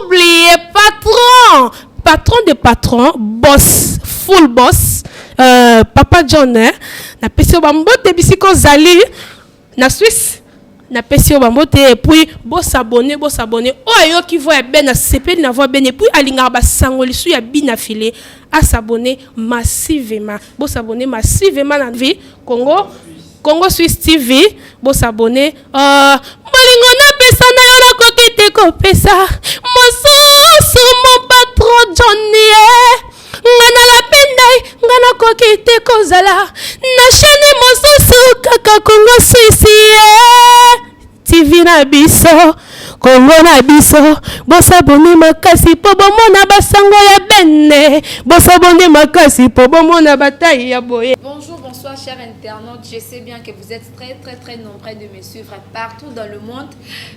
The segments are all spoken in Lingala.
Oubliez patron de patron, boss, full boss, Papa John, na pesi bambote bisiko zali na Suisse. Na pesi bambote et puis boss abonné. Oh yo qui voit ben na CP na voix ben et puis alinga ba sangoli su ya bina filé à s'abonner massivement. Boss abonné massivement na vie Congo Suisse TV, boss abonné bolingo na pesa na yo na kokite ko pesa. Mososo mon patron Johnny ngana la pendai ngana kokite ko zala na chaîne mososo kaka Congo Suisse TV na biso Congo na biso bosa boni makasi po bomona basango ya benne bosa boni makasi po bomona bataille ya boye. Bonjour, bonsoir chers internautes, je sais bien que vous êtes très nombreux de me suivre partout dans le monde.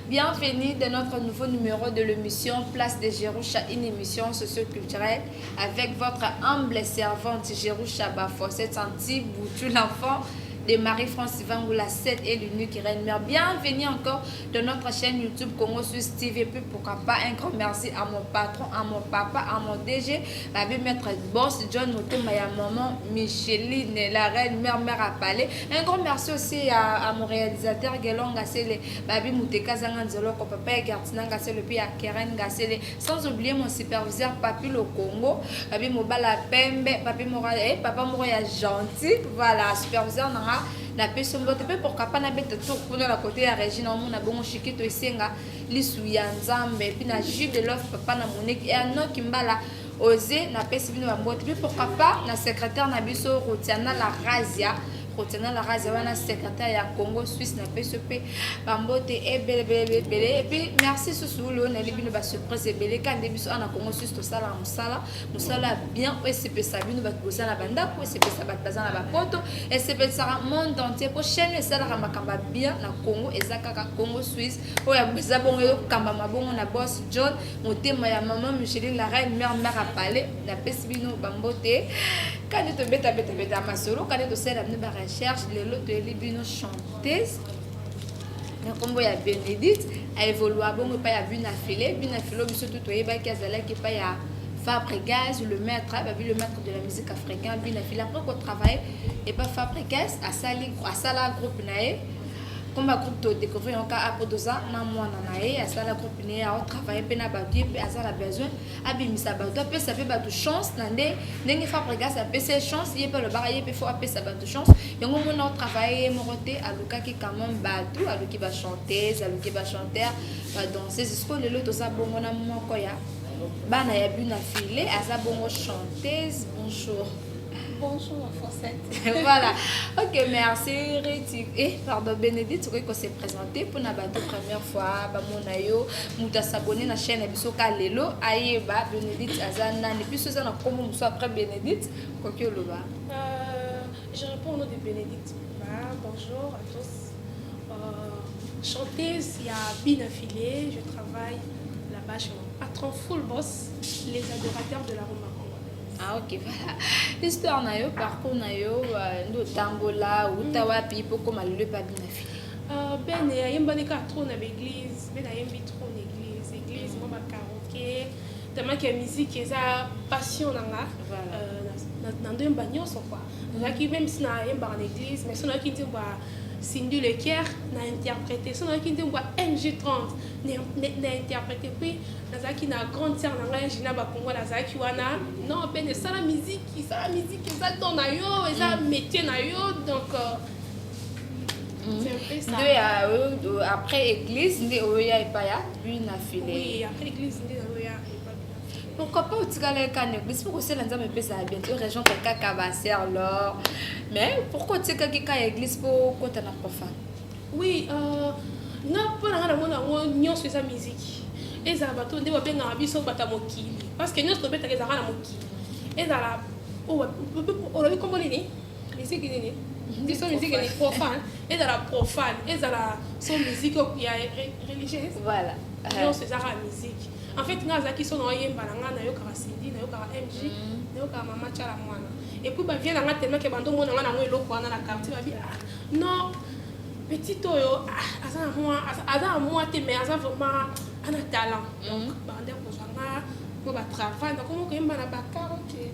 Bienvenue dans notre nouveau numéro de l'émission Place de Jerusha, une émission socio-culturelle avec votre humble servante Jerusha Bafo, cette anti-boutou l'enfant de Marie-France Vangoula 7 et l'unique reine mère. Bienvenue encore dans notre chaîne YouTube Congo Suisse TV. Puis pourquoi pas un grand merci à mon patron, à mon papa, à mon DG, à maître boss John Moto, à maman Micheline, la reine mère à Palais. Un grand merci aussi à mon réalisateur Gelon Gassele, Babi Mouteka Zanganzolo, papa et Gartina Gassele, puis à Keren Gassele. Sans oublier mon superviseur Papi le Congo, Babi Mobala Pembe, Papi Mora, papa Mora gentil. Voilà, superviseur Nanga. Na peso mbote pe pourquoi pas na bête tour pour la côté ya Regina on na bongo chikito isenga lisu ya nzambe puis na jus de l'offre papa na moneki et ano kimbala osé na pesi bino ba mbote pe pourquoi pas na secrétaire na biso Rotiana la Razia wana secrétaire ya Congo Suisse na PSP bambote et belle et puis merci Sousoulo na libino ba surprise belle quand debiso na Congo Suisse to sala musala bien PSP sabino ba koza na banda ko PSP sabat bazana ba poto PSP sara monde entier pour chaîne sala makamba bien na Congo ezaka Congo Suisse oya bizabongo kamba mabongo na boss John motema ya maman Micheline la reine mère à Palais na PSP bambote quand tu beta masolo quand tu sais amener ba recherche les lots de libino chanteuse na kombo ya Bénédicte a évolué bon pas ya bina filé biso tout oyeba ki azala ki pa ya Fabregas le maître le maître de la musique africaine bina filé après qu'on travaille et pas Fabregas à sala groupe nae comme un groupe de découvrir encore après 2 ans na moi nae à sala groupe nae à travailler pe na ba puis à ça la besoin abimisa ba to pe ça fait ba de chance nande ndenge Fabregas a pe ses chance il peut le barrier pe faut appeler ça ba de chance yango mon travailler moroté à luka ki quand même ba tout à luki ba chanteuse à luki ba chanteur ba danseuse ce que le lot ça bongo na moko ya bana ya buna filé à ça bongo chanteuse bonjour en français. Voilà. Ok, merci Réti. Pardon Bénédicte, qu'on s'est présenté pour la première fois. Bamonayo, muta s'abonner na chaîne biso kalelo. Ayeba Bénédicte azana. Et puis ça na comment soit après Bénédicte. Kokyo loba. Je réponds au nom de Bénédicte. Bonjour à tous. Chanteuse, il y a Bina Filé. Je travaille là-bas chez mon patron full boss, les adorateurs de la Roma. Ah ok, voilà. L'histoire na yo, parcours na yo, ndo tambola, utawapi, poko malule pa bina filé. Ben yembani ka trop na l'église, ben yembi trop na église, moi ba karaoké, tellement que musique eza passion nanga. Voilà. Na ndo yemba nyonso quoi. Zaki même si na yemba na église, mais si na ki ndimba Cindy Lequier na interprété, si na ki ndimba NG30 na interprété puis Nazaki na grande sœur nanga Gina Bakongo Nazaki wana non ben ça la musique ça donne na yo ça métier na yo donc c'est un peu ça. Après église ndé oya epaya puis na filé. Oui, après église ndé oya epaya. Pourquoi pas utikala ka église pour que ça nzambe pesa bien tu région ka Kabasser alors mais pourquoi tu ka église pour kota na profane. Oui na pona na mona nyonso eza musique. Ezala bato nde babenga biso bata mokili parce que nyonso tobetaka ezala na mokili ezala olobi kombo nini musique nini ndiso musique ni profane ezala profane ezala son musique ya religieuse voilà nyonso ezala musique en fait nga azalaki so na oyemba na nga nayokaka Cindy nayokaka MJ nayokaka mama Tchala mwana et puis bavie na nga tellement ke bandomona nga nango eloko wana na quartier babi non petit oyo aza moi te mais aza vraiment ana talent donc bande kozanga pour ba travail donc comment koyemba na bakaraoke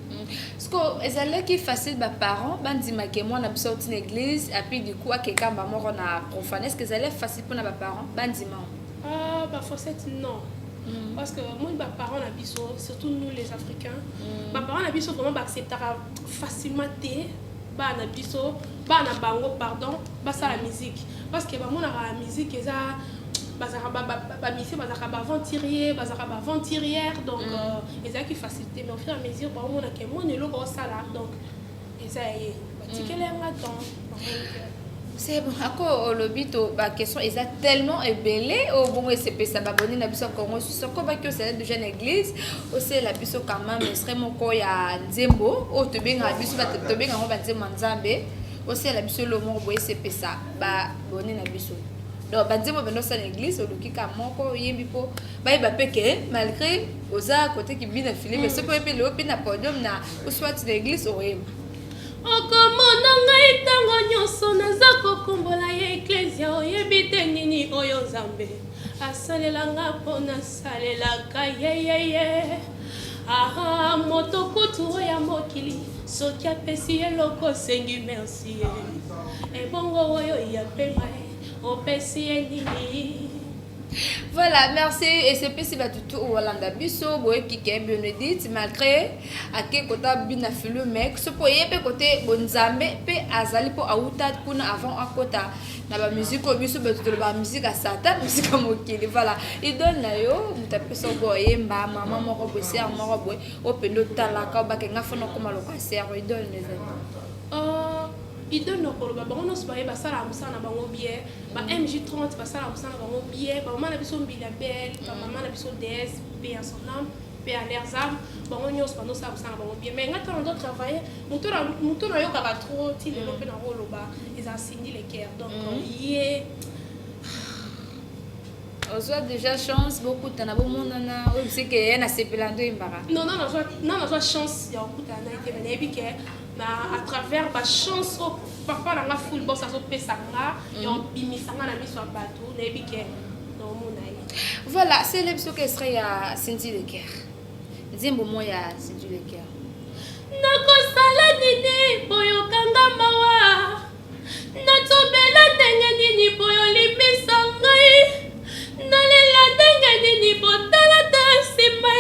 parce que ezalaki facile ba parents bandima ke moi na biso une église et puis du coup akeka ba moko na profane est-ce que ezalait facile pour na ba parents bandima bah Fossette non parce que moi ba parents na biso surtout nous les africains ba parents na biso vraiment ba acceptera facilement te ba na biso ba na bango pardon ba ça la musique parce que ba mon la musique eza bazaka ba misi bazaka ba aventurier bazaka ba aventurière donc eza qui facilité mais au fur et à mesure ba mon na ke mon eloko sala donc eza ye ba tikele nga temps c'est bon ako lobito ba question eza tellement ébélé au bon et c'est ça ba boni na biso Congo Suisse ko ba que c'est de jeune église aussi la biso quand même extrêmement ko ya nzembo o to benga biso ba to benga ngo ba nzembo nzambe aussi la biso lo mo boye c'est ça ba boni na biso donc ba nzembo bendo sa l'église o lukika moko yembi po ba ba peke malgré oza côté qui bina filé mais ce peut pe le pe na podium na ou soit l'église o yemba okomona ngai ntango nyonso naza kokombola ya eklesia oyebi te nini oyo nzambe asalelanga mpo nasalelaka yeyeye aha moto kutu oyo ya mokili soki apesi eloko osengi merci ye ebongo oyo ya pema opesi ye nini. Voilà, merci. Et c'est possible à tout au Hollande biso boye qui est Bénédicte malgré à quel côté bien fait le mec ce poye pe côté bonzambe pe azali po auta kuna avant à côté na ba musique au biso be tout ba musique à satan musique mokili voilà il donne na yo mutape so boye mba mama moko bosi a moko boye o pendo tala ka ba ke ngafona ko maloka serre il donne les amis. Il donne nos problèmes. On a souvent ça la moussa na bango bien. Ba MJ30 ba ça la moussa na bango bien. Ba maman na biso Bilabel, ba maman na biso DS, paix à son âme, paix à leurs âmes. Ba on y ospando ça na bango bien. Mais quand on doit travailler, muto na yo ka ba trop ti le lope na rolo ba. Ils ont signé les cœurs. Donc yé on soit déjà chance beaucoup tana bo monana oui c'est que na sepelando imbara. Non on soit chance ya okutana ite mais ebi ke na à travers ba chance au papa na nga full boss aso pesanga et on bimisanga na miso bato na ebi ke no monai. Voilà, c'est le que serait à Cindy de Caire. Zimbo moya Cindy de Caire. Nakosala nini boyo kanga mawa. Natobela ndenge nini boyo limisa ngai. Nalela ndenge nini botala tasima.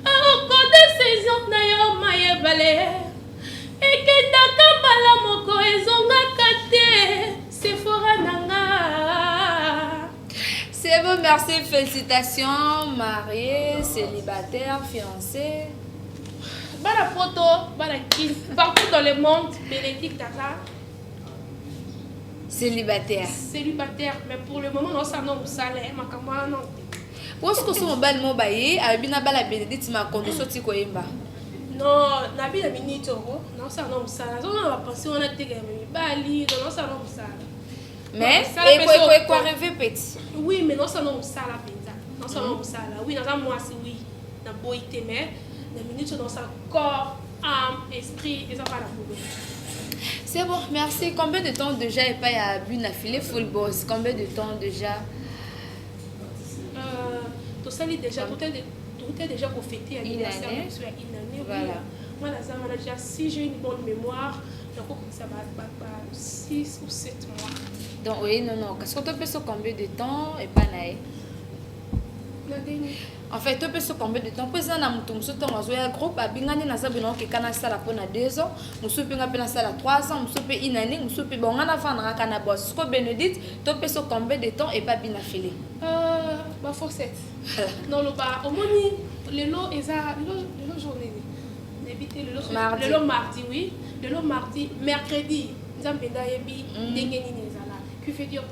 Oko décision na yo maye balé. Ekendaka mbala moko ezongaka te Sephora nanga. C'est bon, merci, félicitations, marié, célibataire, fiancé. Bala poto, bala kin, partout dans le monde, Bénédicte Tata. Célibataire. Célibataire, mais pour le moment, non, ça non, ça l'est, ma camarade non. Où est-ce que ce mobile mobile, Abina Bala Bénédicte m'a conduit sur Koyemba? Non, nabi na minute non, ça non, ça. On va penser, on a été bali, non, ça non, ça. Mais, et quoi rêver petit? Oui, mais non, ça non, ça la pizza. Non, ça non, ça là. Oui, dans moi, c'est oui. Na boité, mais la minute dans sa corps, âme, esprit, et ça va la boule. C'est bon, merci. Combien de temps déjà est pas à Buna filé full boss? Combien de temps déjà? Tout ça, déjà, tout est déjà pour fêter l'anniversaire. Une année, voilà. Moi, la déjà, si j'ai une bonne mémoire, donc ça va 6 ou 7 mois. Donc, oui, non. Qu'est-ce que tu peux sur combien de temps et pas naïe? En fait, tu peux sur combien de temps? Parce que na mutum so temps zo ya groupe abingani na sabi na ke kana sala pona 2 ans, musu pe nga pe na sala 3 ans, musu pe une année, musu pe bon na fa na kana boss. Ko Bénédicte, tu peux sur combien de temps et pas bien affilé? Bah Fossette. Non le ba au moni le lot eza le lot journée. N'habiter le lot mardi oui, le lot mardi, mercredi, nzambe da yebi ndenge nini ezala. Que fait dire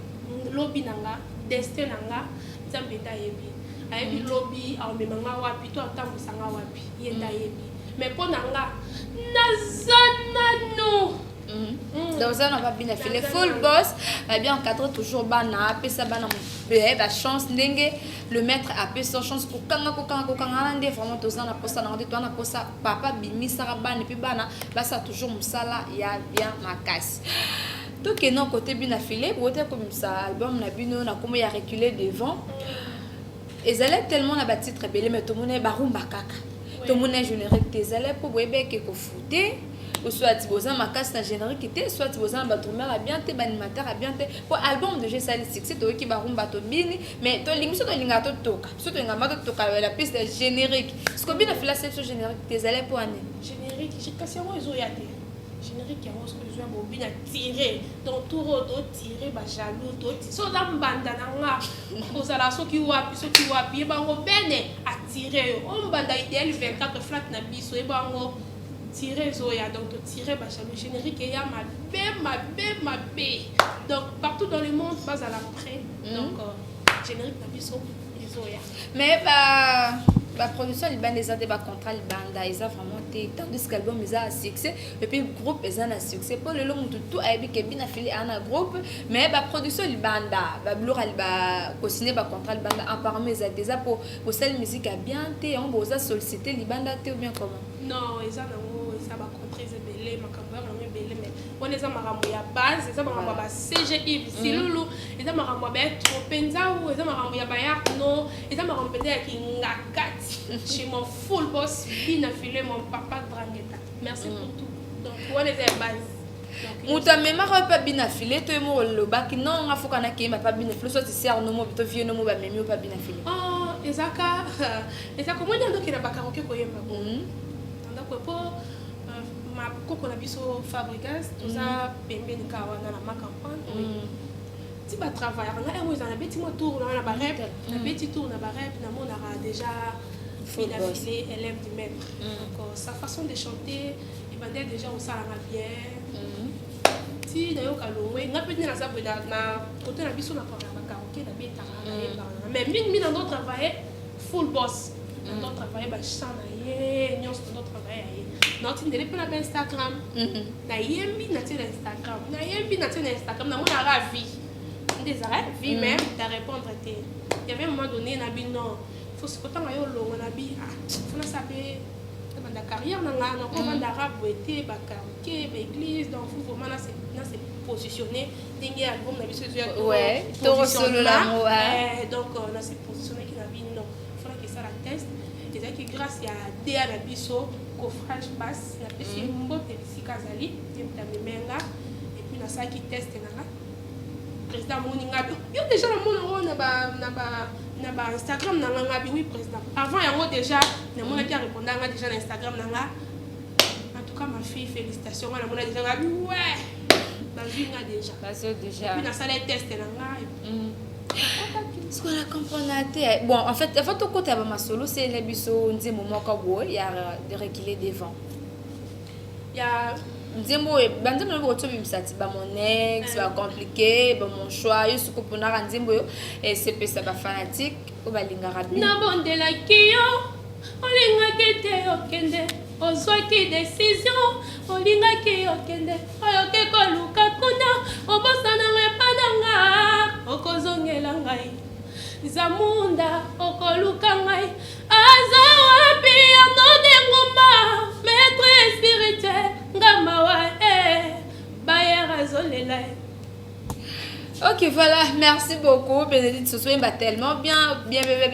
lobby nanga, destin nanga, nzambe da yebi. Ayebi lobby au memanga wapi to atambusanga wapi yenda yebi. Mais pour nanga nazana no. Donc ça on va bien faire full boss bien encadrer toujours bana apé ça bana ba chance ndenge le maître apé sa chance pour kanga ndé vraiment tous na posa na ndé to na posa papa bimi sara bana puis bana ba ça toujours musala ya bien makasi. Donc, non, côté bien affilé, vous êtes comme ça, album, on a comme il a reculé devant. Et ça allait tellement la bâtie très belle, mais tout le monde est barumba kaka. Tout le monde est générique, des allées pour bébé qui est fouté. Ou soit tu as ma casse générique, soit tu as un bateau-mère à bien, un animateur à bien. Pour album de G. Salis, c'est toi qui barumba to bini, mais tu as l'émission de l'ingato toka. Surtout l'ingato toka, la piste générique. Ce qu'on a fait la section générique, des allées pour année. Générique, j'ai cassé un réseau. Générique, il y a un bobine à tirer. Donc, tout le monde tirer, jaloux, tout. So, la banda, aux alasso qui wapi, ceux qui wapi, et bango bene à tirer. On banda idéal 24 flat na biso, et bango tirer zoya. Donc, tirer, jaloux. Générique, il y a ma bé. Donc, partout dans le monde, pas à l'après. Donc, générique na biso, zoya. Mais, la production il des a des contrats il banda ils a vraiment été tandis que l'album ils a succès et puis le groupe ils a succès pour le long tout a bien bien affilié à un groupe mais la production il banda ba blur il ba co-signé ba contrat il banda apparemment ils a déjà pour celle musique a bien été on va solliciter il banda ou bien comment non ils a ça ba contrat ils belé makamba na belé mais on les a marambo ya base ils a marambo ba CGI silulu ils a marambo ba trop penza ou ils a marambo ya ba no ils a marambo ya kingakati chez mon full boss bien affilé mon papa Drangueta merci pour tout donc on les a base muta même pas bien affilé toi mo le bac non a faut qu'on a qui m'a pas bien affilé soit tu sers no mo to vieux no mo ba même pas bien affilé ah ezaka moi donc il a ba karaoké ko yemba donc pour ma koko na biso Fabregas toza pembeni kawana na ma campagne ti ba travailler na moi na beti mo tour na ba rep na beti tour na ba rep na mon a déjà affilé élève du maître donc sa façon de chanter il bandait déjà au sala na bien ti d'ailleurs kalongwe na petit na sabu na côté na biso na karaoké na beta mais mine dans notre travail full boss dans notre travail ba chant na ye nyos dans notre travail non tu n'es pas na Instagram na yembi na tir Instagram na yembi na tir Instagram na mon ravi des arrêts vie même de répondre il y avait un moment donné na bi non faut se pourtant ayo longo na bi faut na saper dans la carrière na na ko vanda rap été ba karaoké ba église donc faut vraiment na se positionner dingue album na bi se ouais to solo la donc on a se positionner qui na bi non faut que ça la test déjà que grâce à DA na biso coffrage basse na pesi mbote bisika zali yemta memenga et puis na ça qui test na président moninga yo déjà na mono na ba Instagram na nga oui président avant yango déjà na mona qui répondre nga déjà na Instagram na nga en tout cas ma fille félicitations na mona déjà nga ouais ba vu nga déjà parce que déjà puis na ça les test na nga ce qu'on a compris bon en fait tout côté à ma solo c'est les biso nzembo moko boy ya de reculer devant ya nzembo banzembo na boto bimsati ba mon ex ba compliqué ba mon choix yo suko pona nzembo yo et c'est ça ba fanatique o ba linga rabi na bondela kiyo olinga kete okende ozwaki décision olinga ki okende oyoke koluka kuna obosana ngepananga okozongela ngai zamunda okoluka ngai aza wapi anode ngomba maître spirituel ngamawa bayera zolela. Ok, voilà, merci beaucoup. Bénédicte Soso est tellement bien,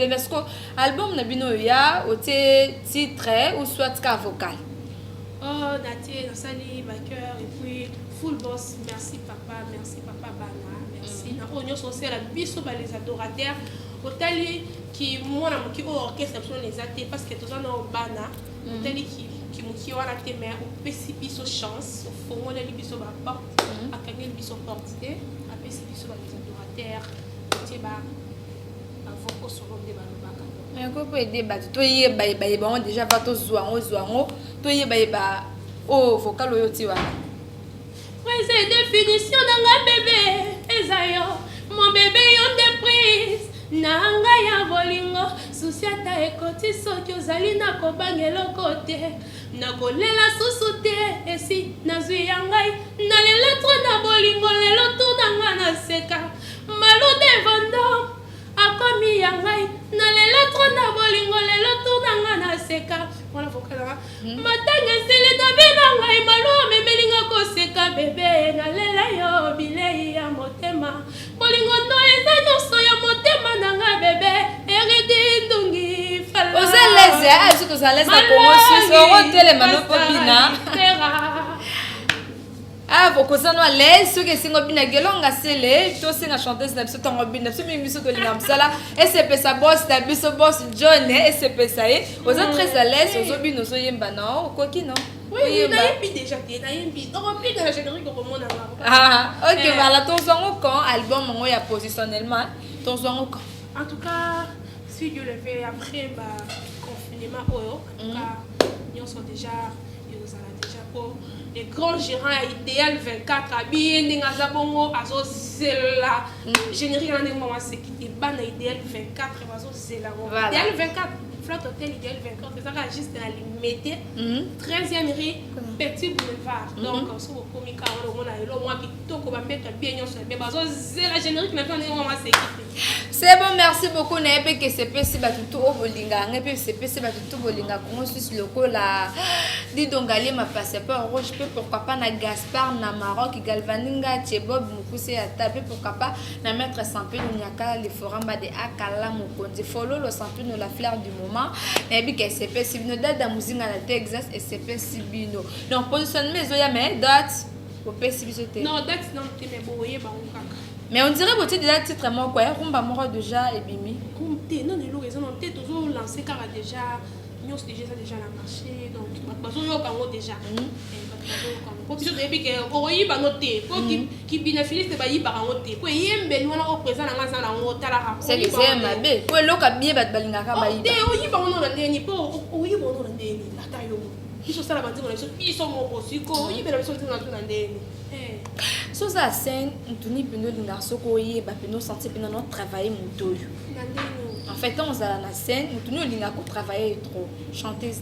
parce que l'album n'a pas ya au titre ou soit qu'un vocal. Oh, Natie, Nassali, ma cœur, et puis full boss. Merci papa Bana, merci. Na on y social la biso les adorateurs. Otali qui moi qui au orchestre les athées parce que tous en Bana. Otali qui muki wana te mais au pesi biso chance, au fond on les biso ba porte, a kagné biso porte. Biso les adorateurs tie ba avoko solo de balobaka mais ko peut aider ba to yeba ba déjà va to zwango to yeba o vocal oyo ti wana ouais c'est définition d'anga bébé ezayo mon bébé yo de prise nanga ya bolingo susiata ekoti soki ozali na kobangela kote nakolela susu te esi nazwi ya ngai nalela tro na bolingo lelo tunanga na seka malude vando akomi ya ngai nalela tro na bolingo lelo tunanga na seka wana vokala matanga esili na bina ngai malu memelinga koseka bebe nalela yo ah ce que ça laisse à Congo Suisse on télé mano popina ah pour que ça nous laisse ce que c'est ngobina gelonga sele to singa chanteuse na biso tango bina biso mingi biso to linga msala SCP sa boss na biso boss John SCP ça y aux autres très à l'aise aux obino so yemba non koki non oui na yembi déjà na yembi donc on peut dans la générique comme on a ah OK voilà ton son quand album ngo ya positionnellement ton son quand en tout cas si Dieu le fait après bah confinement en tout cas nous sommes déjà pour les grands gérants idéal 24 bien n'engaza bongo azo zela générique na ndemo c'est qui bana idéal 24 azo zela idéal 24 flotte hôtel idéal 24 c'est ça juste dans limité 13e rue petit boulevard donc sur le comica on a le moi qui toko ba mettre bien nyonso be bazo zela générique na ndemo c'est qui c'est bon merci beaucoup na epé que c'est pesi ba tout au bolinga ngepé c'est pesi ba tout bolinga Congo Suisse local la dit donc aller ma passeport rouge peut pourquoi pas na Gaspard na Maroc Galvaninga Tchebob mukuse ya taper pourquoi pas na mettre Sampé Nyaka les forums ba de akala mukonzi follow le Sampé no la fleur du moment et puis que c'est pesi bino date da muzinga na Texas et c'est pesi bino donc positionnement maison ya mais date au pesi bisoté non date non te mais boye ba ngaka mais on dirait que déjà titre moi quoi rumba moro déjà et bimi rumte non les raisons on t'es toujours lancé car déjà nous déjà ça déjà la marché donc bazo yo kango déjà pour que je dis que oyi ba noté pour qui bénéficie ba yi ba noté pour yembe nous on présent na ngasa na ngota la c'est les mabe pour loka bien ba balinga ka ba yi te oyi ba no na ndeni pour oyi ba no na ndeni la tayo iso sala banzi ngona iso mo posiko oyi be na biso na ndeni so ça scène ntuni pino linga soko yi ba pino sentir pino non travailler motoyo en fait on a la scène ntuni linga ko travailler trop chanteuse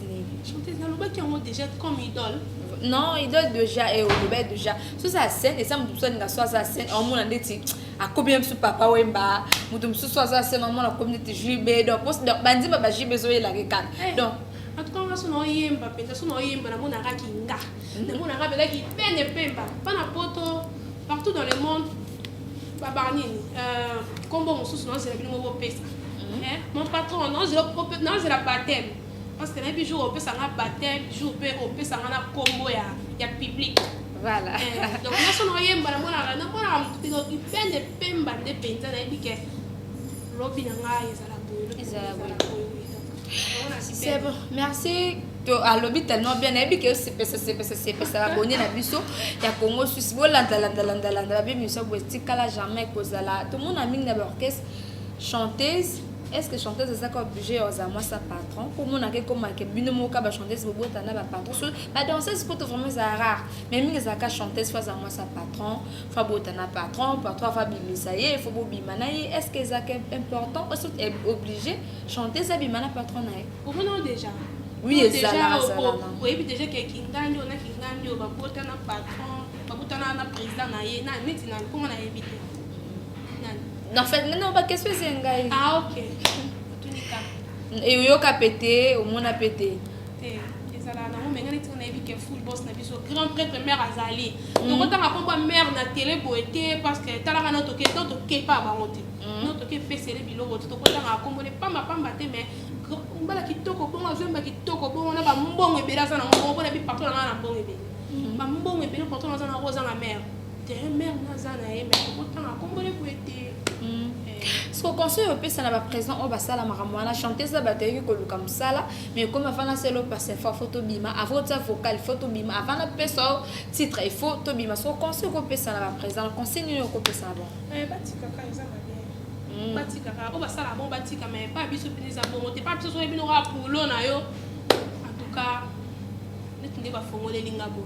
na loba qui ont déjà comme idole non idole déjà et au loba déjà so ça scène et ça mutu linga so ça scène en mona ndeti akobia msu papa wemba mutu msu so ça scène en mona communauté jube donc poste bandi ba jube zo yela kaka donc en tout cas on va son yemba penda son yemba na mona ka kinga na mona ka bela ki pene pemba pana poto partout dans le monde babarnini combo mususu non c'est la bino mo pesa mon patron non c'est la baptême parce que les jours on peut s'en baptême jour on peut s'en na combo ya public voilà donc na son yemba na mona ki pene pemba de penda na bike lobi na ngai ezala boyo c'est bon merci à l'obit tellement bien et puis que c'est ça va bonner la biso ya Congo Suisse la bien monsieur Westika la jamais kozala tout le monde a mis dans l'orchestre chanteuse est-ce que chanteuse ça comme obligé aux moi sa patron pour mon que comme que bino moka ba chanteuse bobo tana ba patron ba danseuse pour vraiment ça rare mais mingi za ka chanteuse fois à moi sa patron fa botana patron par trois fois bimisa ye il faut bimana ye est-ce que ça est important est obligé chanter ça bimana patron na pour nous déjà oui déjà oui puis déjà que kingandio na kingandio ba botana patron ba botana na président na ye na neti na comment na éviter en fait non pas qu'est-ce que c'est un gars ah OK et yo ka pété au monde a pété ça là na menga neti na ebi que full boss na biso grand prêtre mère azali donc on t'a komba mère na télé boité parce que tala na toke pas ba ngote no toke pesele biloko to ko tanga kombo ne pamba te mais mbala kitoko bongo azemba kitoko bongo na ba mbongo ebela za na mbongo na bi partout na mbongo ebela ba mbongo ebela partout na za na roza na mère mère na za na ye mais ko tanga kombo ne boité ce qu'on conseille au pays ça n'a pas présent on va ça la maramwana chanter ça batterie que comme ça là mais comme avant la c'est le passé photo bima avant ça vocal photo bima avant la peso titre il faut to bima ce qu'on conseille au pays ça n'a pas présent le conseil au pays ça bon batika ka ça va bien batika ka on va ça la bon batika mais pas biso pinisa bon t'es pas biso so bino ra pour lo na yo en tout cas netinde ba fongoler linga bo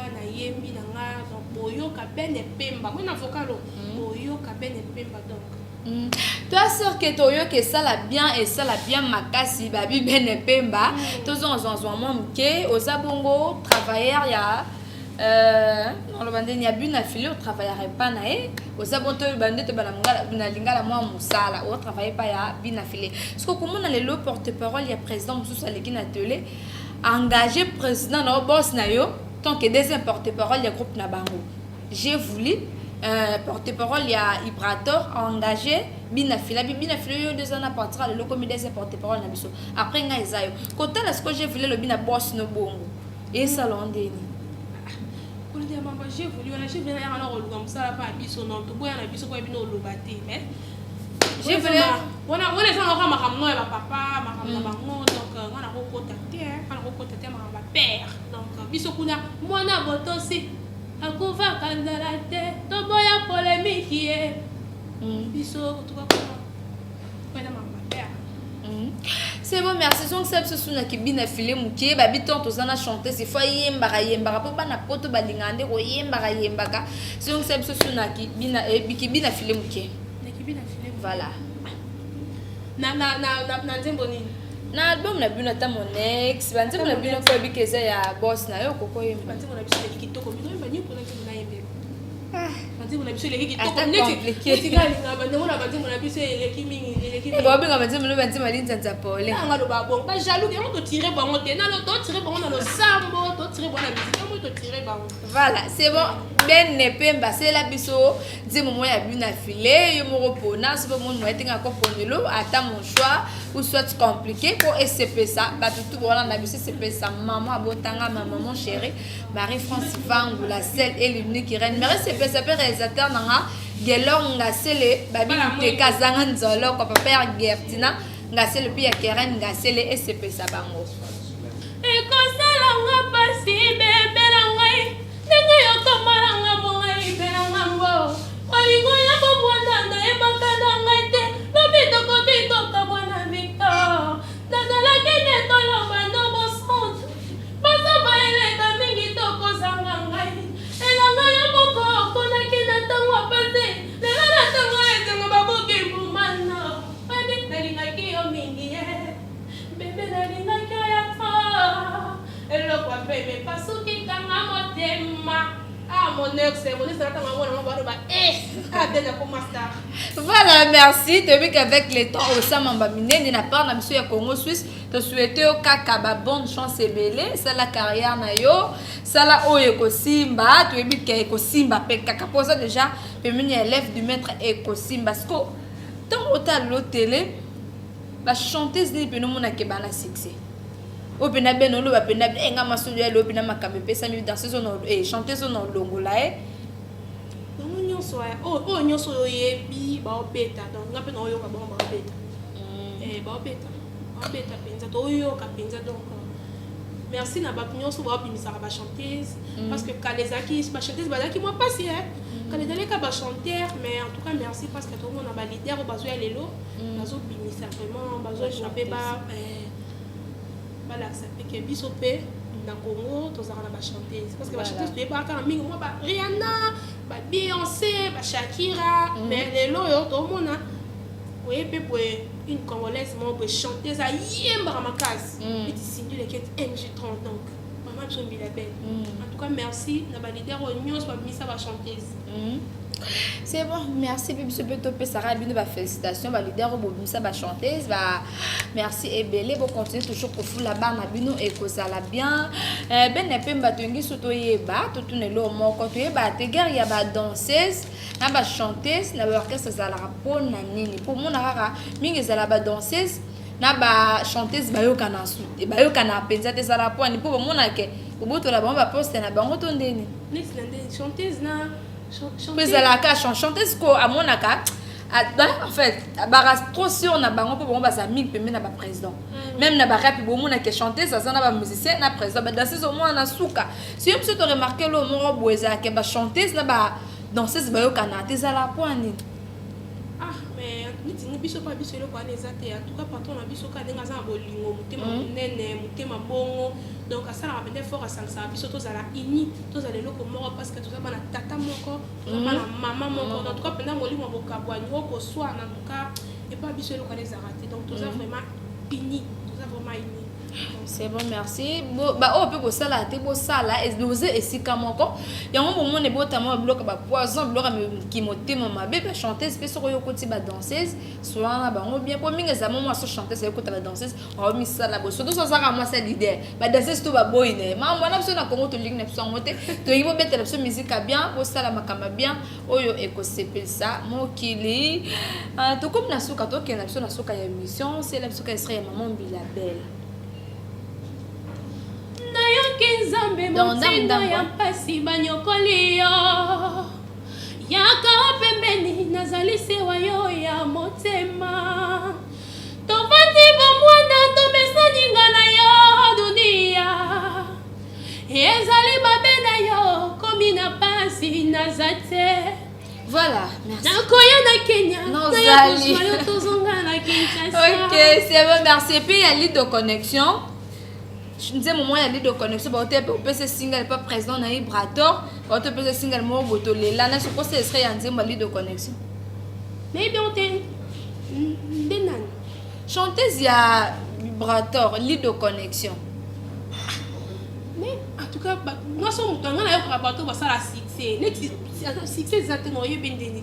na yembi na nga donc boyoka bene pemba moi na vocalo boyoka bene pemba donc toi sûr que toyo que ça la bien et ça la bien makasi babi bene pemba tous on moi mke ozabongo travailleur ya on le bande ni abu na fili au travailleur pas na e ozabonto bande te bana na lingala moi musala au travailler pas ya bina fili parce que comment on a le porte-parole ya président mususu aleki na télé engagé président na boss na yo tant que des porte-parole les groupes na bango j'ai voulu porte-parole il y a Ibrator engagé binafila yo deux ans à partir le loco des porte-parole na biso après nga ezayo côté là ce que j'ai voulu le bina boss no bongo et salon deni ko le mamba j'ai voulu on a j'ai bien na rolo comme ça pas biso non to boya na biso ko bino lobate mais j'ai voulu on est en rama ramno et papa ma ramna bango donc on a recontacté ma père donc biso kuna mwana boto si akuva kandala te to boya polémique est biso to ka ko na ma père. C'est bon, merci. Donc, c'est ce que qui bien affilé mouké, bah biton tous en a chanté, c'est fois yemba pour pas na poto balingande ko yemba ka. C'est donc c'est ce qui bien affilé mouké. Qui bien affilé. Voilà. Na nzembo nini? Na album na bino ta mon ex, ba nzembo na bino ko bi keza ya boss na yo koko yemba. Nzembo na biso le kitoko bino yemba ni pour nzembo na yemba. Nzembo na biso le kitoko Attends, neti. compliqué. Tikali na bandengo na nzembo na biso le kimingi le kimingi. Ba binga nzembo no ba nzembo linza Paul. Nga lo ba bon, ba jaloux que on te tirer bango te na lo to tirer bango na lo sambo, to tirer bango na musique, on te tirer bango. Voilà, c'est bon. Ben ne pemba c'est la biso nzembo mo ya bino affilé yo mo repona c'est pas mon mo etinga ko ponelo ata mon choix ou soit compliqué pour SCP ça ba tout voilà na biso SCP ça maman abotanga ma maman chérie Marie-France Vangu la seule et l'unique qui reine mais SCP ça peut réalisateur nanga gelong nga sele babi te kazanga nzolo ko papa Gertina nga sele puis ya Keren nga sele SCP ça bango e ko sala nga pasi bebe la ngai nenge yo kamaranga bongai belanga ngo olingo ya bobwana na e bakana ngai te lobito ko bito ka bwana Victor nazala kene to lo bando bo sont basa ba ele ka mingi to ko sanga ngai elanga ya boko kona kina tango pase le la tango ezengo babuki mbumana babi nalinga ki yo mingi bebe nalinga ki ya eloko bebe pasuki kanga motema mon ex ça tanga ngona ngwa ba adena ko master. Voilà, merci. Tu vu qu'avec les temps au Samamba Minene na part na monsieur ya Congo Suisse, te souhaiter au kaka ba bonne chance et belle, c'est la carrière na yo, ça la oye ko simba, tu vu que ko simba pe kaka posa déjà, pe mini élève du maître Eko Simba parce que tant autant la télé, la chanteuse ni pe no mona ke bana succès. Opena benolo ba pena enga masolo ya lopena makambe pesa mi danseuse no chanteuse no longola nyonso o nyonso oyebi baobeta donc nga mpe na oyoka bango baobeta baobeta mpenza toyoka mpenza donc merci na bato nyonso baobimisaka bachanteuse parce que kala ezalaki bachanteuse bazalaki mwa pasi kala ezalaka bachanteur mais en tout cas merci parce que tomona balider oyo bazoya lelo bazobimisa vraiment bazoéchappe balakisa peke biso mpe na Congo tozalaka na bachanteuse parce que bachanteuse toyebaka na mingi mwa ba Rihanna ba Beyoncé ba Shakira mais lelo oyo tomona oyebi mpe une congolaise mo mpe chanteuse ayembaka makasi eti Cindy Leket MJ30 donc mama biso mbila belle en tout cas merci na balider oyo nyonso babimisa bachanteuse. C'est bon, merci Bibi Topé Sarah Bino, félicitations, leader Bobimisa, chanteuse, merci et belle, vous continuez toujours pour fou là-bas, Nabino et Kozala bien. Ben ne peut pas tenir sous toi yeba, tout le monde quand tu yeba, te guerre y a ba danseuse, na ba chanteuse, na ba orchestre zala pour nani, pour mon arara, mingi zala ba danseuse, na ba chanteuse bayo kana sou, et bayo kana penza te zala pour ni pour mon ake, au bout de la bombe poste na bango tondeni. Chanteuse na mais la chanteuse ko amonaka en fait bara trop sûr na bango po ba za mik pembe na ba président même na ba rap bo mona ke chanteuse ça na ba musicien na président ba danseuse au moins na suka si on peut remarquer le moro boeza ke ba chanteuse na ba danseuse ba yo kana te za la poani mais niti biso pa biso le kwa neza te en tout cas patron na biso ka denga za bolingo mutema munene mutema bongo donc ça la rappelle fort à ça biso tozala ini tozala loko moko parce que tozala na tata moko tozala na maman moko en tout cas pendant molimo bokabwani oko soit en tout cas et pas biso le kwa neza raté donc tozala vraiment ini tozala vraiment ini C'est bon, merci. Bah, oh, peut ça là, t'es beau ça là, et nous et si comme encore. Il y a un moment où on est beau, t'as un bloc à poison, bloc qui monte mon bébé, chanteuse, puis sur le côté de danseuse, soit là, bah, on bien pour moi, les amants, moi, sur chanteuse, c'est le côté de la danseuse, on a mis ça là, surtout ça, ça, moi, c'est l'idée. Bah, danseuse, tout va beau, mais moi, on a besoin de comment tu ligne, tu as monté, tu as eu bête, la musique à bien, pour ça, la macama bien, oh, yo, éco, c'est ça, mon kili. Tout comme la souka, toi, qui est la souka, il y a émission, c'est la souka, elle serait maman Bilabelle. nayoki nzambe motindo ya mpasi banyokoli yo yaka pembeni nazali sewa yo ya motema tovandi bomwana tomesaninga na yo dunia ezali mabe na yo komi na pasi naza te. Voilà, merci. Nakoya na Kenya. Nozali. Ok, c'est bon, merci. Et puis il y a l'île de connexion. Je disais moment il y a l'île de connexion. On peut se single pas président na Ibrator. On peut se single mo boto lela. Na suppose ce serait un disque l'île de connexion. Mais bien on t'es denan. Chanteuse il y a Ibrator, l'île de connexion. Mais en tout cas, moi son mutu ngana yo rabato ba sala succès. Succès exactement yo ben deni.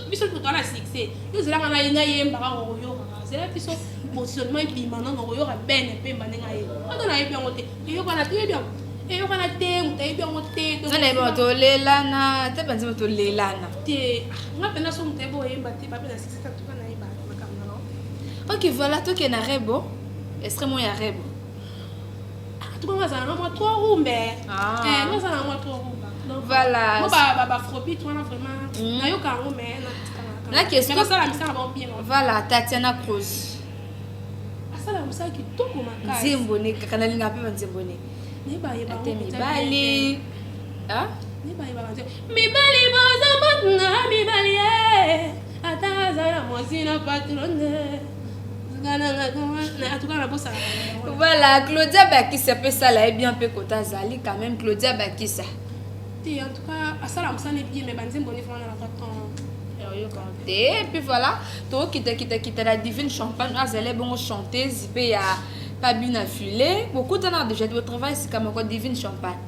Biso mutu na succès. Yo zela ngana yena yemba ka yo. Zela biso positionnement et maintenant no yo ra ben pe manenga ye. Oto na yebi ngote. Yo kana te bien. Yo kana te mutu yebi ngote. Ngana yebi to lelana, te banzi to lelana. Te ngapena so mutu ebo yemba te ba na succès ka tuka na yeba makamna no. OK, voilà toi qui na rebo. Extrêmement ya rebo. Tu vois ça na moi 3 roues mais moi ça na moi 3 roues. Voilà. Moi ba frobi toi na vraiment na yo ka roues mais na question mais ça la misa ba bien. Voilà, Tatiana Cruz. Ça la misa qui tout comme ça. Zimboni kana linga pe nzimboni. Ni ba yeba mibali. Ah? Ni ba yeba nzio. Mibali boza batna mibali eh. Ata za ya mozina patronne. Voilà, Claudia Bakissa peut ça là, bien peu kota zali quand même Claudia Bakissa. En tout cas, ça là ça n'est bien mais banzim boni fona la faton. Et puis voilà, toi qui t'a la divine champagne, azale bon chanter, zipé ya pas bien affilé. Beaucoup de gens déjà de travail c'est comme encore divine champagne.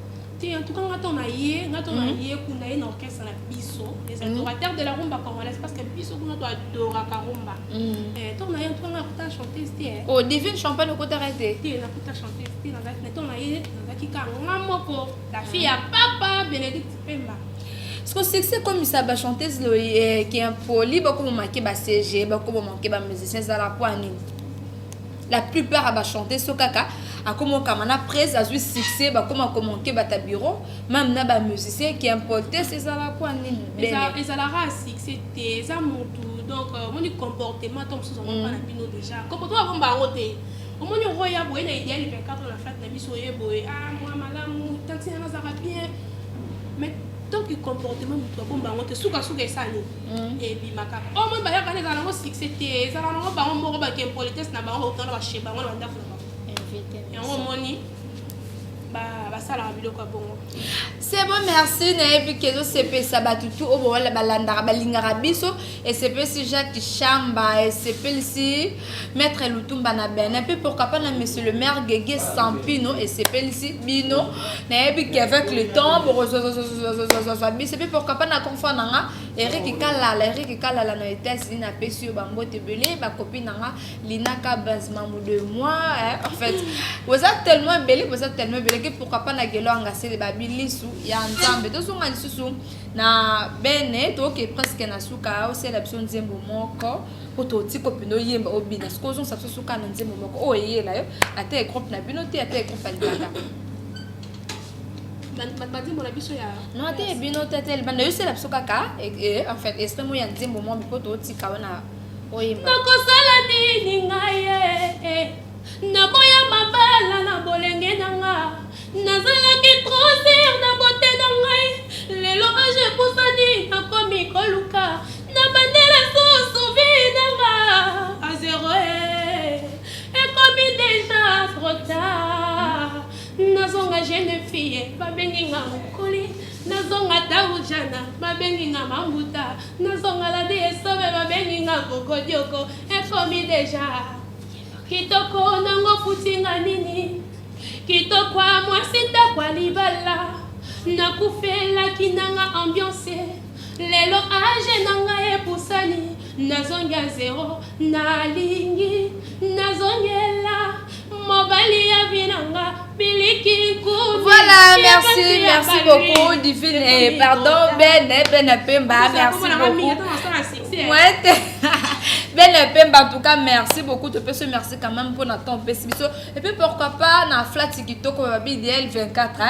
En tout cas, on a yé kuna une orchestre na biso, les adorateurs de la rumba congolaise parce que biso kuna to adora ka rumba. On a yé on a kuta chanter c'était. Oh, divine champagne au côté arrêté. On a kuta chanter c'était na on a yé na kika ngamoko la fille à papa Bénédicte Pemba. Parce que c'est comme ça ba chanteuse qui est poli ba comme manquer ba CG, ba comme manquer ba musicien ça la poigne. La plupart va chanter ce caca à comment kamana presse à succès ba comment commenter ba ta bureau même na ba musicien qui importé c'est ça la quoi ni et ça la race c'était ça mon tout donc mon comportement tombe sous on pas na bino déjà comportement ba roté au moins on roya boy na idéal fait quand on la fête na biso boy moi malamu tanti na ça va bien mais donc le comportement mutu bomba ngote suka esani et bi makaka au moins ba ya kana za na succès ça na ngo ba ngo ba ke politesse na ba ngo autant ba cheba ngo ba ndafu et on moni ba sala biloko bongo. C'est bon, merci. Et puis que c'est ça ba tout au bon la balanda balingara biso et c'est pas si Jacques Chamba et c'est pas ici maître Lutumba na ben et puis pourquoi pas na monsieur le maire Guégué Sampino et c'est pas ici Bino et puis qu'avec le temps c'est pas pourquoi pas na confort nanga Eric Kala na États-Unis na pesio bambo tebele ba copine nanga Linaka Bazmamou de moi en fait vous êtes tellement belle que pourquoi pas na gelo angase le babilisu ya nzambe to songa lisusu na bene to ke presque na suka o c'est la option nzembo moko po to ti kopino yemba obina skozo sa suka na nzembo moko o yela yo ate groupe na bino te ate groupe alibaka badi mon abiso ya non ate bino tete le banda yo c'est la suka ka et en fait extrêmement ya nzembo mo po to ti kawana o yemba ko sala nini ngaye na boya mabala na bolenge nanga nazalaki trop sir na bote na ngai lelo age pusani nakomi koluka na bandela susuvi nanga a zero ekomi déjà trop tard nazonga jeune fille babengi nga mokoli nazonga taujana babengi nga mambuta nazonga la desobe babengi nga kokodioko ekomi déjà kitoko nango putinga nini kitoko mwasi ndakwa libala nakufelaki nanga ambiance lelo age nanga epusani nazonga zero nalingi nazongela mobali ya binanga biliki kubi. Voilà, merci beaucoup Divine, pardon Ben Pemba, merci beaucoup. Ben Pemba, en tout cas merci beaucoup, te peux merci quand même pour notre temps et puis pourquoi pas na flat TikTok comme IDL 24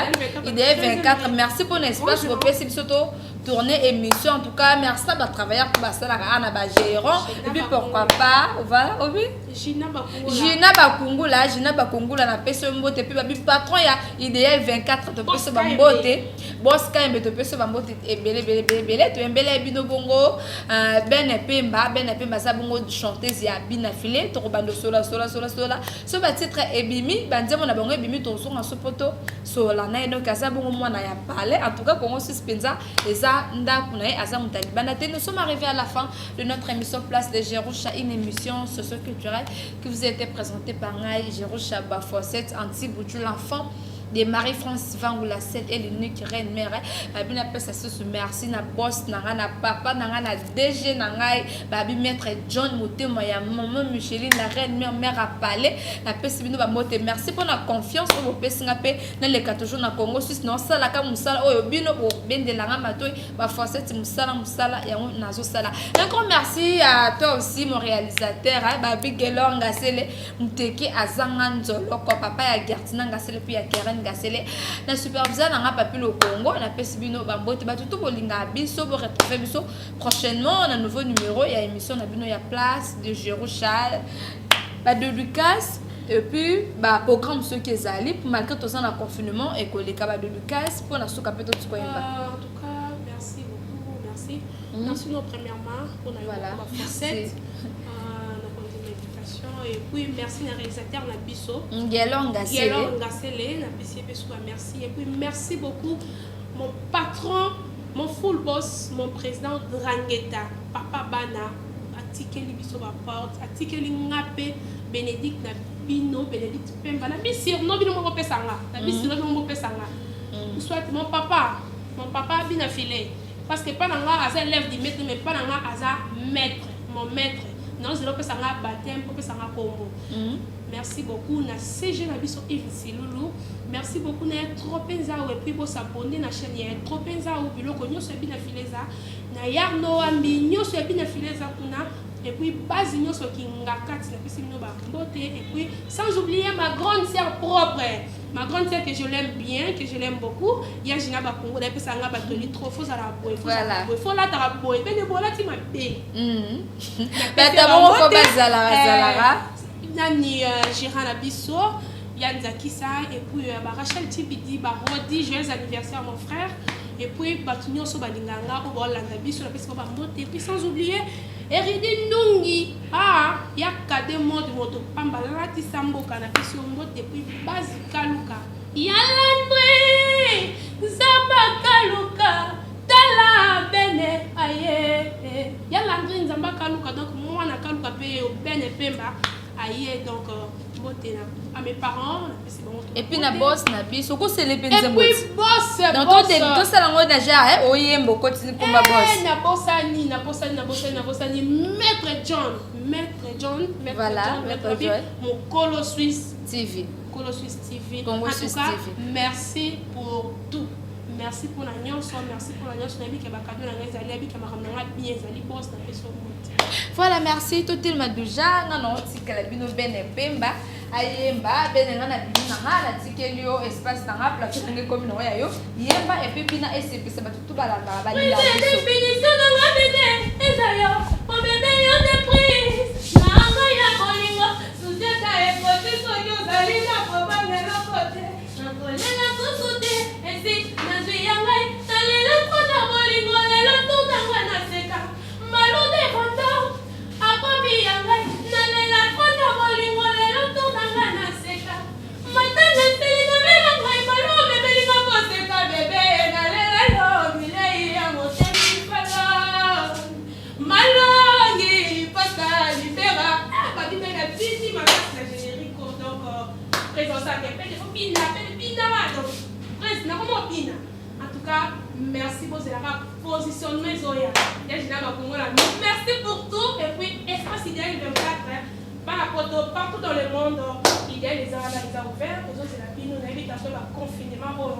IDL 24, merci pour l'espace pour tourner émission, en tout cas merci à travailler pour ça la gérant et puis pourquoi pas voilà oui Gina Bakungula na pese mbote et puis babi patron ya IDL 24 te pese bambote boss kaimbe te pese bambote et belé to embele bino bongo Ben Pemba za bongo chanteuse ya bina filé to bando sola so ba titre ebimi banzemo na bongo ebimi to songa sopoto sola na eno kaza bongo mwana ya parler en tout cas Congo suspenza eza ndaku na aza mutalibana te. Nous sommes arrivés à la fin de notre émission Place de Jerusha, une émission socio-culturelle qui vous a été présentée par Ngai Jerusha Bafosset Anti-Boutou, l'enfant de Marie-France Vangoula 7 et l'unique reine mère. Babi na pesa ce merci na boss na papa na DG na ngai babi maître John Motema ya maman Micheline la reine mère à palais na pesa bino ba mote merci pour la confiance au vous pesa ngapé na le 4 jours na Congo Suisse non sala ka musala oyo bino bo bendelanga matoi ba Fosset musala ya nazo sala. Un grand merci à toi aussi mon réalisateur babi Gelor Ngasele muteki azanga nzolo ko papa ya Gertina Ngasele puis ya Keren Gasele na superviseur na papi le Congo na pesi bino bambote ba tout bolinga biso bo retrouver biso prochainement un nouveau numéro ya émission na bino ya Place de Jerusha ba de Lucas et puis ba programme ceux qui ezali pour malgré tout ça na confinement et que les cas de Lucas pour na soka peut tout quoi en tout cas merci beaucoup merci nous premièrement pour la Fosset et puis merci na réalisateur na biso Gelor Ngasele na pesi beso merci et puis merci beaucoup mon patron mon full boss mon président Drangeta papa Bana atikeli biso ba porte atikeli ngape Bénédicte na bino Bénédicte Pemba na bisir no bino mo pesanga na bisir no mo pesanga soit mon papa bina filé parce que pas nga aza élève du maître mais pas nga aza maître mon maître. Non, je ne peux pas baptême, pour ça combo. Merci beaucoup na CG na biso Yves Loulou. Merci beaucoup na trop penza et puis pour s'abonner na chaîne ya trop penza ou biloko nyoso bina fileza na yarno ambi nyoso bina fileza kuna et puis base nyoso kinga kati na pesi no ba mbote et puis sans oublier ma grande sœur propre. Ma grande sœur que je l'aime bien, que je l'aime beaucoup. Il y a Gina Bakongo, il y a un batoli trop faux à la boue. Voilà. Il faut la taraboue. Mais le voilà, tu m'as payé. Nani Gérard Nabisso, Yann Zakissa, et puis Rachel Tibidi, Rodi, joyeux anniversaire mon frère. Et puis Batunyo Sobalinganga, au Hollande Nabisso, la Pesco Bambote. Et puis sans oublier, Eridi Nungi, il y a des mots de moto, Pambalati Sambo, Canapiso Mote, et puis Bazi Kaluka. Yalandre, Zamba Kaluka, Tala Bene, aye. Yalandre, Zamba Kaluka, donc moi, na Kaluka, Bene Pemba, aye, donc. À mes parents, c'est bon. Et puis na boss na biso ko c'est les penza. Et puis boss. Donc tout ça lango déjà oyembo continue pour ma boss. Na bossani Maître John. Voilà, Maître John. Mon Colo Suisse TV. Congo Suisse TV. Merci pour tout. Merci pour la nyonso, nabi ke bakado na ngeza ali ke makamanga bien zali boss na peso monte. Voilà, merci tout le monde déjà non tikala bino bene pemba ayemba bene ngana bino na tikelio espace na plateau comme no ya yo yemba et puis bina SCP ça tout balanga ba la définition de la bébé ezayo mon bébé yo de prise na nga ya bolingo sujeta e côté so yo zali na probable na côté na kolela ko sote esi na zuyangai talela kona bolingo lelo tutanga na seka malo de kondo akobi yangai nalela kona bolingo lelo tutanga na seka matanga selina mela ngai malo bebeli ko seka bebe nalela yo milei ya motemi fala ça que peut faut pina comment pina. En tout cas, merci pour la positionnement zoya. Merci pour tout et puis espace idéal 24 partout dans le monde, idéal les a ouverts, aux autres c'est la pino, on a invitation à confinement pour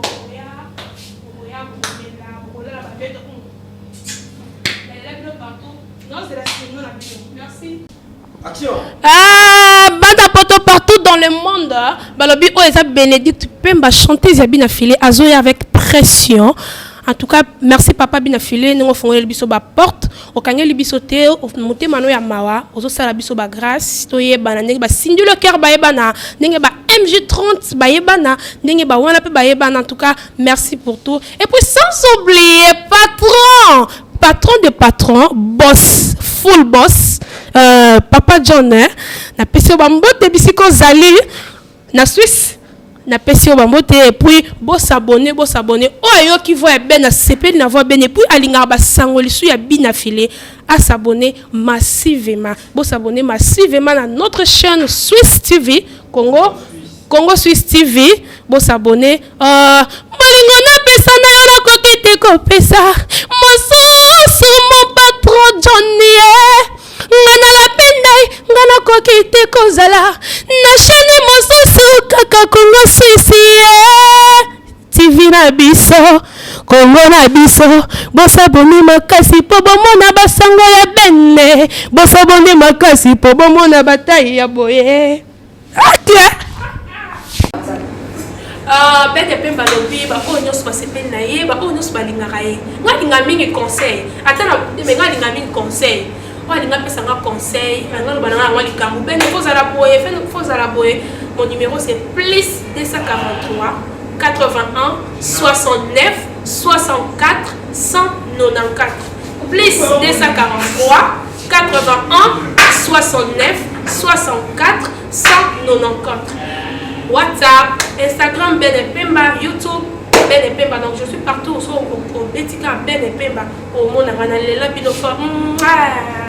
partout. Non, c'est la cinéma la pino. Merci. Action. Banda poto partout dans le monde. Balobi o eza Bénédicte Pemba chanteuse ya bina filé azoya avec pression. En tout cas, merci papa bina filé nous fongole biso ba porte o kangeli biso te o monte mano ya mawa ozo sala biso ba grâce to yebana ndenge ba sindu le cœur ba yebana ndenge ba MJ30 ba yebana ndenge ba wana pe ba yebana. En tout cas, merci pour tout et puis sans oublier patron de patron, boss, full boss, Papa John, na pesi bambote bisiko zali na Suisse, na pesi bambote et puis boss abonné. Oh yo qui voit ben na CP na voix ben et puis alinga ba sangoli su ya bina filé à s'abonner massivement. Boss abonné massivement à notre chaîne Swiss TV Congo Swiss TV. Boss abonné molingo na pesa na yo na kokite ko pesa. Mosusu mon patron Johnny ngana la pendai ngana kokite kozala na chaîne mosusu kaka Congo Suisse TV na biso Congo na biso bosa boni makasi po bomona basango ya benne bosa boni makasi po bomona bataille ya boye bete pemba lobi ba o nyos ba sepel na ye ba o nyos ba lingaka ye ngalinga mingi conseil atana me ngalinga mingi conseil walinga pesa nga conseil nga bana nga wali kamu ben faut la boye mon numéro c'est plus 243 81 69 64 194 plus 243 81 69 64 194 WhatsApp, Instagram, Ben Pemba, YouTube, Ben Pemba. Donc je suis partout au Betika Ben Pemba. Au monde, on a les lapins.